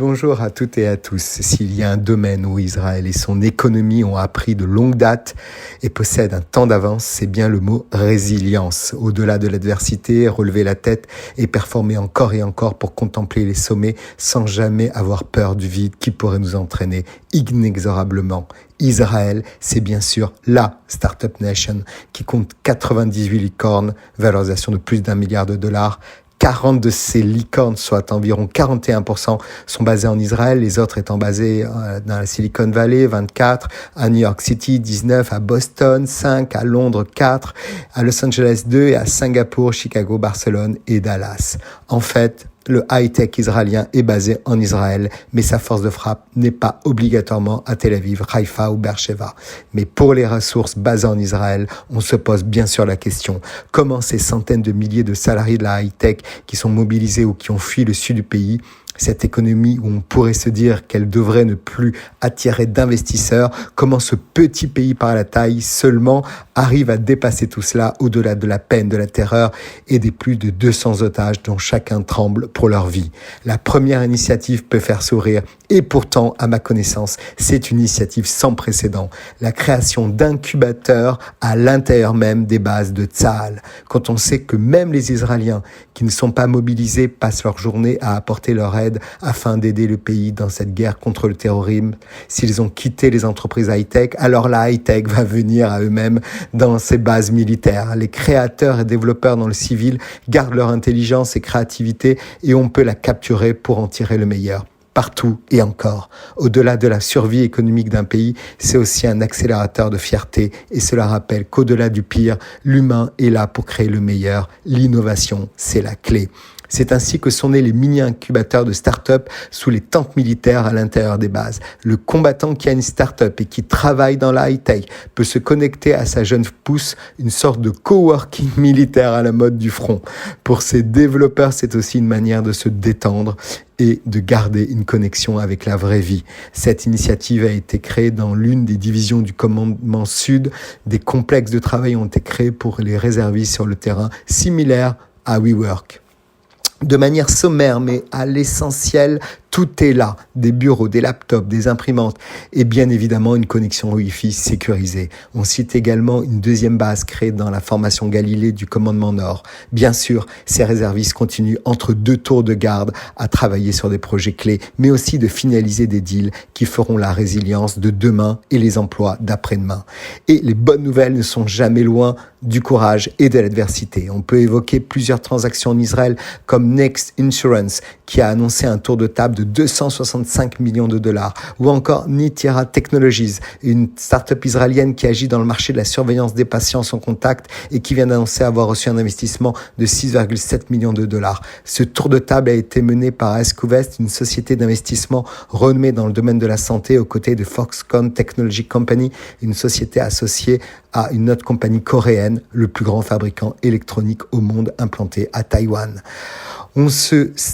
Bonjour à toutes et à tous. S'il y a un domaine où Israël et son économie ont appris de longue date et possèdent un temps d'avance, c'est bien le mot résilience. Au-delà de l'adversité, relever la tête et performer encore et encore pour contempler les sommets sans jamais avoir peur du vide qui pourrait nous entraîner inexorablement. Israël, c'est bien sûr la Startup Nation qui compte 98 licornes, valorisation de plus d'1 milliard de dollars. 40 de ces licornes, soit environ 41%, sont basées en Israël, les autres étant basées dans la Silicon Valley, 24, à New York City, 19, à Boston, 5, à Londres, 4, à Los Angeles, 2, et à Singapour, Chicago, Barcelone et Dallas. En fait, le high-tech israélien est basé en Israël, mais sa force de frappe n'est pas obligatoirement à Tel Aviv, Haïfa ou Beersheva. Mais pour les ressources basées en Israël, on se pose bien sûr la question, comment ces centaines de milliers de salariés de la high-tech qui sont mobilisés ou qui ont fui le sud du pays, cette économie où on pourrait se dire qu'elle devrait ne plus attirer d'investisseurs, comment ce petit pays par la taille seulement arrive à dépasser tout cela au-delà de la peine, de la terreur et des plus de 200 otages dont chacun tremble pour leur vie. La première initiative peut faire sourire et pourtant, à ma connaissance, c'est une initiative sans précédent. La création d'incubateurs à l'intérieur même des bases de Tsahal. Quand on sait que même les Israéliens qui ne sont pas mobilisés passent leur journée à apporter leur aide afin d'aider le pays dans cette guerre contre le terrorisme. S'ils ont quitté les entreprises high-tech, alors la high-tech va venir à eux-mêmes dans ces bases militaires. Les créateurs et développeurs dans le civil gardent leur intelligence et créativité et on peut la capturer pour en tirer le meilleur. Partout et encore. Au-delà de la survie économique d'un pays, c'est aussi un accélérateur de fierté et cela rappelle qu'au-delà du pire, l'humain est là pour créer le meilleur. L'innovation, c'est la clé. C'est ainsi que sont nés les mini-incubateurs de start-up sous les tentes militaires à l'intérieur des bases. Le combattant qui a une start-up et qui travaille dans la high-tech peut se connecter à sa jeune pousse, une sorte de coworking militaire à la mode du front. Pour ces développeurs, c'est aussi une manière de se détendre et de garder une connexion avec la vraie vie. Cette initiative a été créée dans l'une des divisions du commandement sud. Des complexes de travail ont été créés pour les réservistes sur le terrain, similaires à WeWork. De manière sommaire, mais à l'essentiel, tout est là. Des bureaux, des laptops, des imprimantes et bien évidemment une connexion Wi-Fi sécurisée. On cite également une deuxième base créée dans la formation Galilée du commandement Nord. Bien sûr, ces réservistes continuent entre deux tours de garde à travailler sur des projets clés, mais aussi de finaliser des deals qui feront la résilience de demain et les emplois d'après-demain. Et les bonnes nouvelles ne sont jamais loin du courage et de l'adversité. On peut évoquer plusieurs transactions en Israël comme Next Insurance qui a annoncé un tour de table de 265 millions de dollars ou encore Nitira Technologies, une start-up israélienne qui agit dans le marché de la surveillance des patients sans contact et qui vient d'annoncer avoir reçu un investissement de 6,7 millions de dollars. Ce tour de table a été mené par Escovest, une société d'investissement renommée dans le domaine de la santé aux côtés de Foxconn Technology Company, une société associée à une autre compagnie coréenne, le plus grand fabricant électronique au monde implanté à Taïwan. On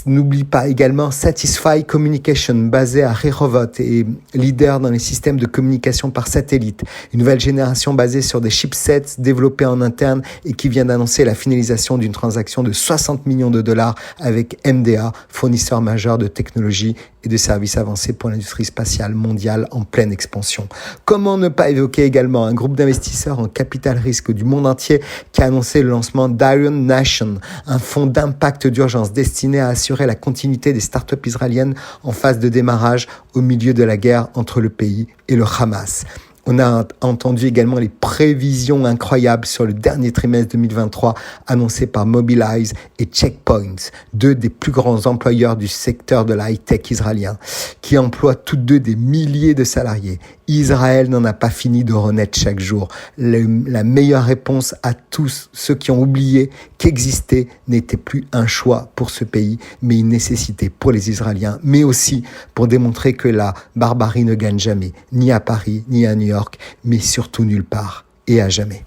n'oublie pas également Satisfy Communication, basé à Rehovot et leader dans les systèmes de communication par satellite. Une nouvelle génération basée sur des chipsets développés en interne et qui vient d'annoncer la finalisation d'une transaction de 60 millions de dollars avec MDA, fournisseur majeur de technologies et de services avancés pour l'industrie spatiale mondiale en pleine expansion. Comment ne pas évoquer également un groupe d'investisseurs en capital risque du monde entier qui a annoncé le lancement d'Iron Nation, un fonds d'impact d'urgence destiné à assurer la continuité des startups israéliennes en phase de démarrage au milieu de la guerre entre le pays et le Hamas. On a entendu également les prévisions incroyables sur le dernier trimestre 2023 annoncées par Mobilize et Checkpoint, deux des plus grands employeurs du secteur de la high-tech israélien, qui emploient toutes deux des milliers de salariés. Israël n'en a pas fini de renaître chaque jour. La meilleure réponse à tous ceux qui ont oublié qu'exister n'était plus un choix pour ce pays, mais une nécessité pour les Israéliens, mais aussi pour démontrer que la barbarie ne gagne jamais, ni à Paris, ni à New York, mais surtout nulle part et à jamais.